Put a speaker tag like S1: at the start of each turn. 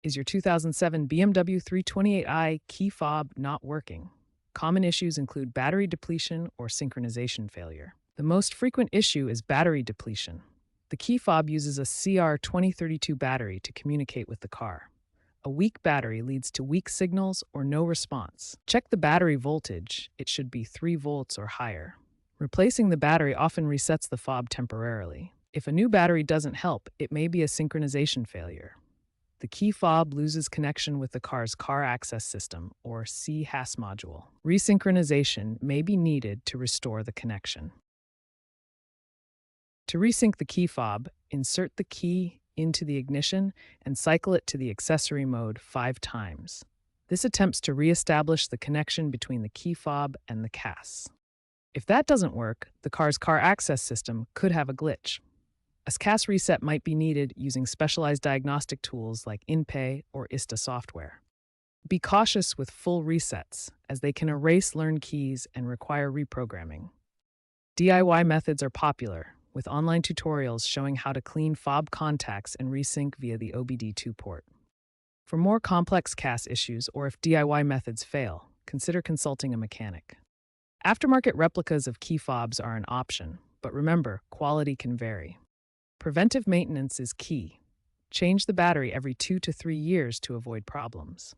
S1: Is your 2007 BMW 328i key fob not working? Common issues include battery depletion or synchronization failure. The most frequent issue is battery depletion. The key fob uses a CR2032 battery to communicate with the car. A weak battery leads to weak signals or no response. Check the battery voltage. It should be 3 volts or higher. Replacing the battery often resets the fob temporarily. If a new battery doesn't help, it may be a synchronization failure. The key fob loses connection with the car's car access system, or CAS module. Resynchronization may be needed to restore the connection. To resync the key fob, insert the key into the ignition and cycle it to the accessory mode 5 times. This attempts to re-establish the connection between the key fob and the CAS. If that doesn't work, the car's car access system could have a glitch. A CAS reset might be needed using specialized diagnostic tools like InPay or ISTA software. Be cautious with full resets, as they can erase learned keys and require reprogramming. DIY methods are popular, with online tutorials showing how to clean fob contacts and resync via the OBD2 port. For more complex CAS issues, or if DIY methods fail, consider consulting a mechanic. Aftermarket replicas of key fobs are an option, but remember, quality can vary. Preventive maintenance is key. Change the battery every 2 to 3 years to avoid problems.